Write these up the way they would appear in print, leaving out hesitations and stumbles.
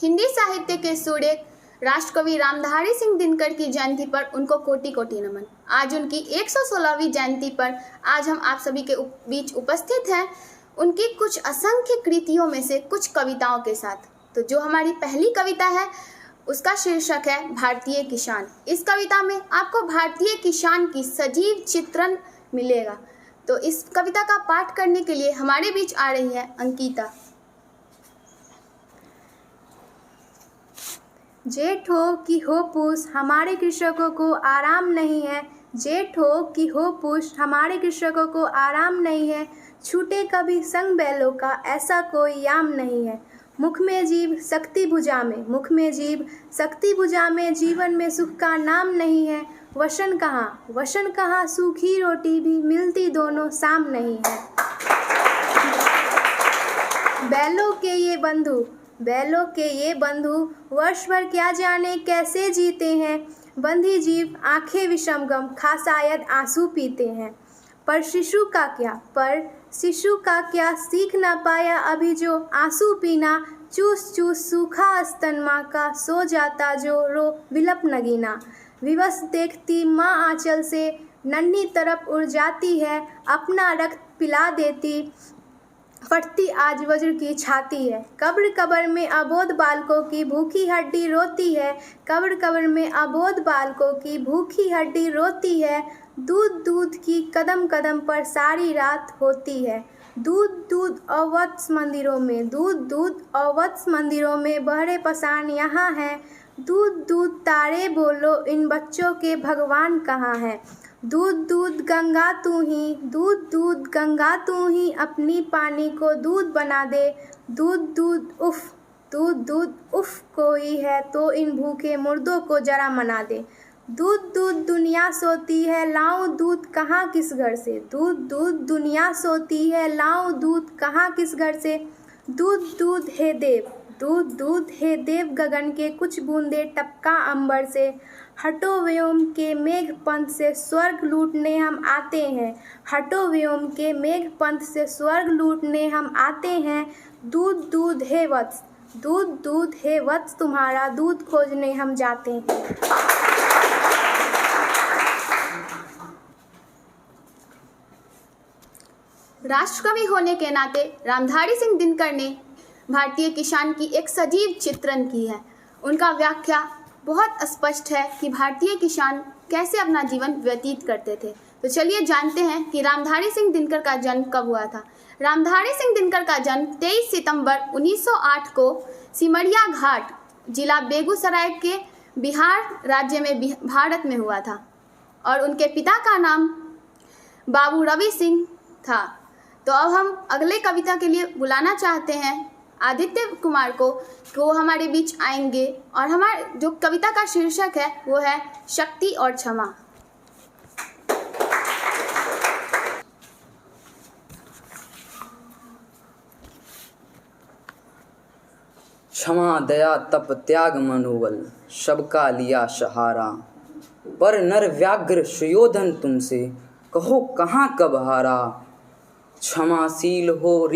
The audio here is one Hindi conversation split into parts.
हिंदी साहित्य के सूर्य राष्ट्रकवि रामधारी सिंह दिनकर की जयंती पर उनको कोटि कोटि नमन। आज उनकी 116वीं जयंती पर आज हम आप सभी के बीच उपस्थित हैं उनकी कुछ असंख्य कृतियों में से कुछ कविताओं के साथ। तो जो हमारी पहली कविता है उसका शीर्षक है भारतीय किसान। इस कविता में आपको भारतीय किसान की सजीव चित्रण मिलेगा। तो इस कविता का पाठ करने के लिए हमारे बीच आ रही है अंकिता। जेठ हो कि हो पूस हमारे कृषकों को आराम नहीं है। जेठ हो कि हो पूस हमारे कृषकों को आराम नहीं है। छूटे कभी संग बैलों का ऐसा कोई याम नहीं है। मुख में जीभ शक्ति भुजा में, मुख में जीभ शक्ति भुजा में, जीवन में सुख का नाम नहीं है। वशन कहाँ सूखी रोटी भी मिलती दोनों शाम नहीं है। बैलों के ये बंधु वर्ष भर क्या जाने कैसे जीते हैं। बंधी जीव आंखें विषमगम खा शायद आंसू पीते हैं। पर शिशु का क्या सीख ना पाया अभी जो आंसू पीना। चूस चूस सूखा स्तन माँ का सो जाता जो रो विलप नगीना। विवश देखती माँ आंचल से नन्ही तरफ उड़ जाती है। अपना रक्त पिला देती फटती आज वज्र की छाती है। कब्र में अबोध बालकों की भूखी हड्डी रोती है। कब्र में अबोध बालकों की भूखी हड्डी रोती है। दूध की कदम कदम पर सारी रात होती है। दूध अवत्स मंदिरों में बहरे पसान यहाँ है। दूध तारे बोलो इन बच्चों के भगवान कहाँ हैं। दूध गंगा तू ही अपनी पानी को दूध बना दे। दूध उफ कोई है तो इन भूखे मुर्दों को जरा मना दे। दूध दुनिया सोती है लाऊं दूध कहाँ किस घर से। दूध दुनिया सोती है लाऊं दूध कहाँ किस घर से। दूध हे देव गगन के कुछ बूंदे टपका अंबर से। हटो व्योम के मेघ पंथ से स्वर्ग लूटने हम आते हैं। हटो व्योम के मेघ पंथ से स्वर्ग लूटने हम आते हैं। दूध हे वत्स तुम्हारा दूध खोजने हम जाते हैं। राष्ट्रकवि होने के नाते रामधारी सिंह दिनकर ने भारतीय किसान की एक सजीव चित्रण की है। उनका व्याख्या बहुत स्पष्ट है कि भारतीय किसान कैसे अपना जीवन व्यतीत करते थे। तो चलिए जानते हैं कि रामधारी सिंह दिनकर का जन्म कब हुआ था। रामधारी सिंह दिनकर का जन्म 23 सितंबर 1908 को सिमरिया घाट जिला बेगूसराय के बिहार राज्य में भारत में हुआ था और उनके पिता का नाम बाबू रवि सिंह था। तो अब हम अगले कविता के लिए बुलाना चाहते हैं आदित्य कुमार को, वो हमारे बीच आएंगे और हमारे जो कविता का शीर्षक है वो है शक्ति और क्षमा। क्षमा दया तप त्याग मनोबल सबका लिया सहारा। पर नर व्याघ्र सुयोधन तुमसे कहो कहाँ कब हारा। क्षमाशील हो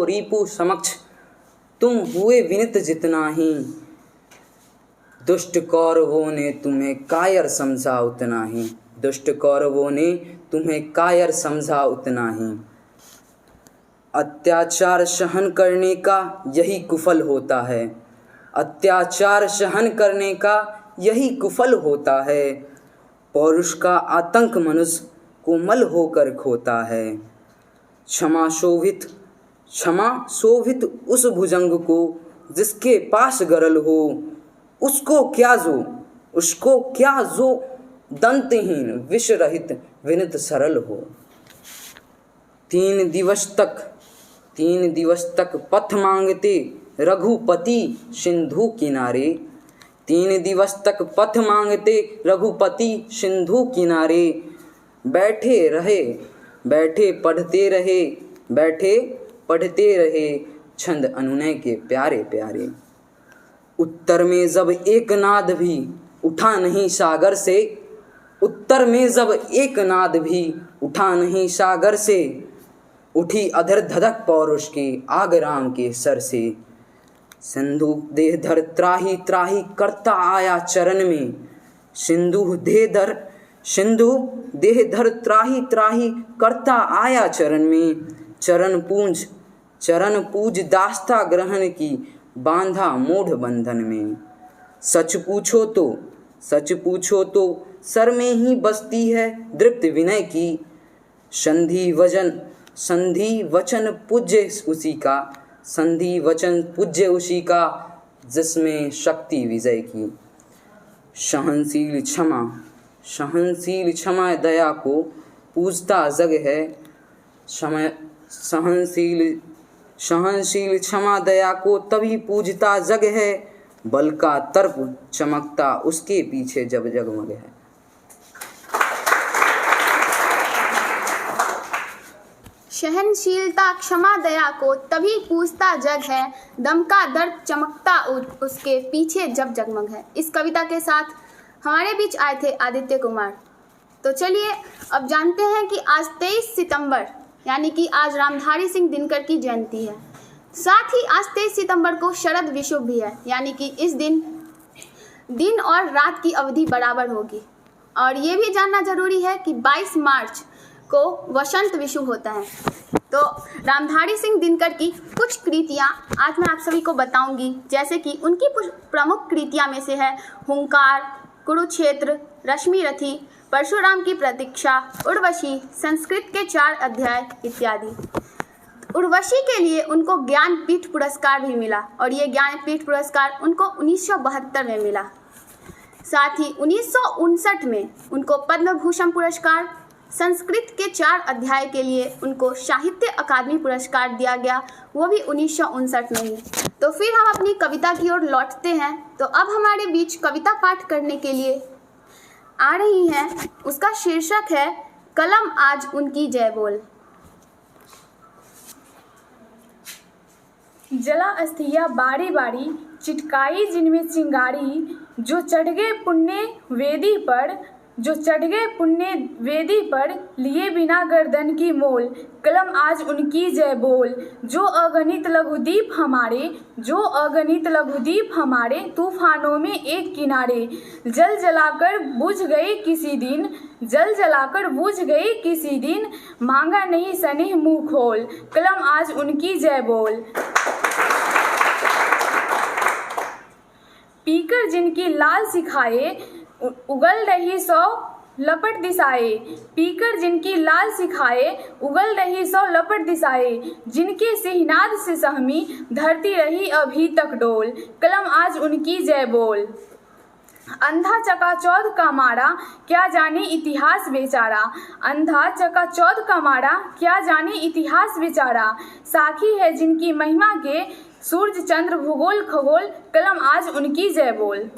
रिपु समक्ष तुम हुए विनित जितना ही। दुष्ट कौरवों ने तुम्हें कायर समझा उतना ही। दुष्ट कौरवों ने तुम्हें कायर समझा उतना ही। अत्याचार सहन करने का यही कुफल होता है। अत्याचार सहन करने का यही कुफल होता है। पौरुष का आतंक मनुष्य कोमल होकर खोता है। क्षमा शोभित उस भुजंग को जिसके पास गरल हो। उसको क्या जो दंतहीन विष रहित विनित सरल हो। 3 दिवस तक पथ मांगते रघुपति सिंधु किनारे। 3 दिवस तक पथ मांगते रघुपति सिंधु किनारे। बैठे पढ़ते रहे छंद अनुनय के प्यारे प्यारे। उत्तर में जब एक नाद भी उठा नहीं सागर से। उत्तर में जब एक नाद भी उठा नहीं सागर से। उठी अधर धधक पौरुष के आग राम के सर से। सिंधु देह धर त्राही त्राही करता आया चरण में, सिंधु देह धर त्राही त्राही करता आया चरण में। चरण पूज दास्ता ग्रहण की, बांधा मूढ़ बंधन में। सच पूछो तो सर में ही बसती है दृप्त विनय की। संधि वचन पूज्य उसी का, जिसमें शक्ति विजय की। सहनशील क्षमा दया को पूजता जग है। सहनशील क्षमा दया को तभी पूजता जग है, बल का तर्प चमकता उसके पीछे जब जगमग है। सहनशीलता क्षमा दया को तभी पूजता जग है, दम का दर्प चमकता उसके पीछे जब जगमग है। इस कविता के साथ हमारे बीच आए थे आदित्य कुमार। तो चलिए अब जानते हैं कि आज 23 सितंबर यानी कि आज रामधारी सिंह दिनकर की जयंती है। साथ ही आज 23 सितंबर को शरद विषुव भी है, यानी कि इस दिन और रात की अवधि बराबर होगी। और ये भी जानना जरूरी है कि 22 मार्च को वसंत विषुव होता है। तो रामधारी सिंह दिनकर की कुछ कृतियाँ आज मैं आप सभी को बताऊंगी, जैसे कि उनकी प्रमुख कृतियाँ में से है हुंकार, कुरुक्षेत्र, रश्मि रथी, परशुराम की प्रतीक्षा, उर्वशी, संस्कृत के 4 अध्याय इत्यादि। उर्वशी के लिए उनको ज्ञानपीठ पुरस्कार भी मिला और ये ज्ञानपीठ पुरस्कार उनको 1972 में मिला। साथ ही 1959 में उनको पद्म भूषण पुरस्कार, संस्कृत के 4 अध्याय के लिए उनको साहित्य अकादमी पुरस्कार दिया गया, वो भी 1959 में ही। तो फिर हम अपनी कविता की ओर लौटते हैं। तो अब हमारे बीच कविता पाठ करने के लिए आ रही हैं, उसका शीर्षक है कलम आज उनकी जय बोल। जला अस्थिया बारी बारी, चिटकाई जिनमें चिंगारी, जो चढ़ गए पुण्य वेदी पर, लिए बिना गर्दन की मोल, कलम आज उनकी जय बोल। जो अगणित लघुदीप हमारे, तूफानों में एक किनारे, जल जलाकर बुझ गए किसी दिन, मांगा नहीं सनेह मुँह खोल, कलम आज उनकी जय बोल। पीकर जिनकी लाल सिखाए, उगल रही सौ लपट दिशाए, जिनके सिहनाद से सहमी धरती रही अभी तक डोल, कलम आज उनकी जय बोल। अंधा चकाचौंध का मारा, क्या जाने इतिहास बेचारा, साखी है जिनकी महिमा के सूर्य चंद्र भूगोल खगोल, कलम आज उनकी जय बोल।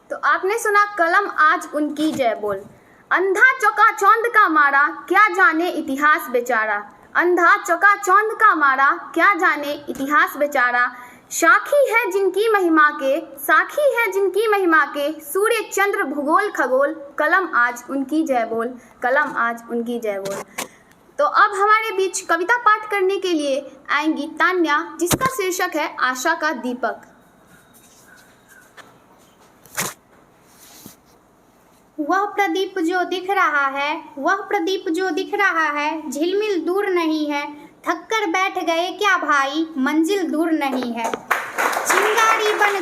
तो आपने सुना कलम आज उनकी जय बोल। अंधा चकाचौंध का मारा, क्या जाने इतिहास बेचारा, अंधा चकाचौंध का मारा, क्या जाने इतिहास बेचारा, साखी है जिनकी महिमा के सूर्य चंद्र भूगोल खगोल, कलम आज उनकी जय बोल, कलम आज उनकी जय बोल। तो अब हमारे बीच कविता पाठ करने के लिए आएंगी तान्या, जिसका शीर्षक है आशा का दीपक। वह प्रदीप जो दिख रहा है, झिलमिल दूर नहीं है, थककर बैठ गए क्या भाई, मंजिल दूर नहीं है। चिंगारी बन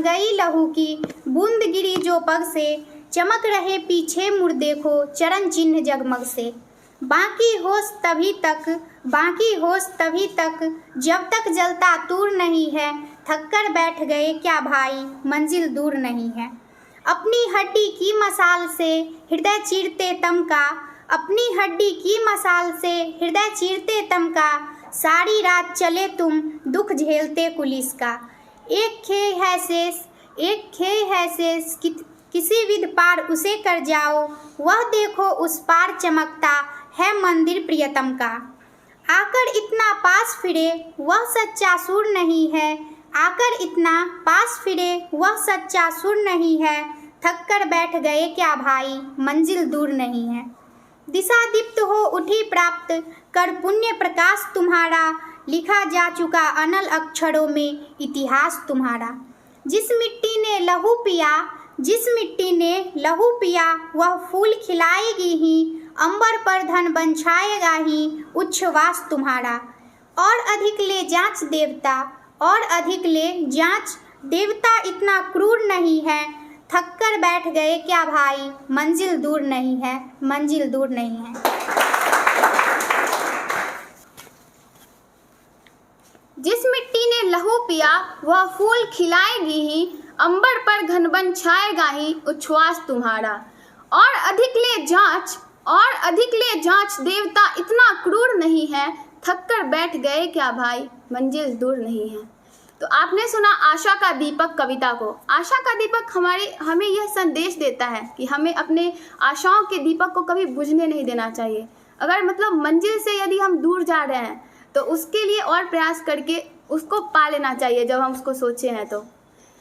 गई लहू की, बूंद गिरी जो पग से, चमक रहे पीछे मुड़ देखो चरण चिन्ह जगमग से। बाकी होश तभी तक जब तक जलता तूर नहीं है, थककर बैठ गए क्या भाई, मंजिल दूर नहीं है। अपनी हड्डी की मसाल से हृदय चीरते तम का, सारी रात चले तुम दुख झेलते कुलिस का। एक खेई है शेष किसी विध पार उसे कर जाओ, वह देखो उस पार चमकता है मंदिर प्रियतम का। आकर इतना पास फिरे वह सच्चा सूर नहीं है, आकर इतना पास फिरे वह सच्चा सुर नहीं है, थक कर बैठ गए क्या भाई मंजिल दूर नहीं है। दिशा दीप्त हो उठी प्राप्त कर पुण्य प्रकाश तुम्हारा, लिखा जा चुका अनल अक्षरों में इतिहास तुम्हारा। जिस मिट्टी ने लहू पिया, जिस मिट्टी ने लहू पिया वह फूल खिलाएगी ही, अंबर पर धन बन छाएगा ही उच्छ्वास तुम्हारा। और अधिक ले जांच देवता, और अधिक ले जांच देवता इतना क्रूर नहीं है, थक कर बैठ गए क्या भाई मंजिल दूर नहीं है, मंजिल दूर नहीं है। जिस मिट्टी ने लहू पिया वह फूल खिलाएगी ही, अंबर पर घनबन छाएगा ही उच्छ्वास तुम्हारा। और अधिक ले जांच, और अधिक ले जांच देवता इतना क्रूर नहीं है, थक कर बैठ गए क्या भाई मंजिल दूर नहीं है। तो आपने सुना आशा का दीपक कविता को। आशा का दीपक हमें यह संदेश देता है कि हमें अपने आशाओं के दीपक को कभी बुझने नहीं देना चाहिए। अगर मतलब मंजिल से यदि हम दूर जा रहे हैं तो उसके लिए और प्रयास करके उसको पा लेना चाहिए जब हम उसको सोचे हैं।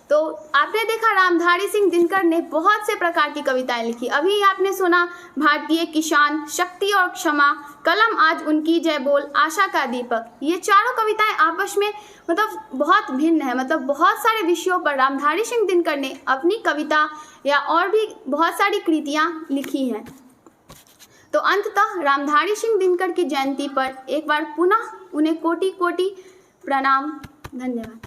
तो आपने देखा रामधारी सिंह दिनकर ने बहुत से प्रकार की कविताएं लिखी। अभी आपने सुना भारतीय किसान, शक्ति और क्षमा, कलम आज उनकी जय बोल, आशा का दीपक। ये चारों कविताएं आपस में मतलब बहुत भिन्न है। मतलब बहुत सारे विषयों पर रामधारी सिंह दिनकर ने अपनी कविता या और भी बहुत सारी कृतियां लिखी हैं। तो अंततः रामधारी सिंह दिनकर की जयंती पर एक बार पुनः उन्हें कोटि कोटि प्रणाम। धन्यवाद।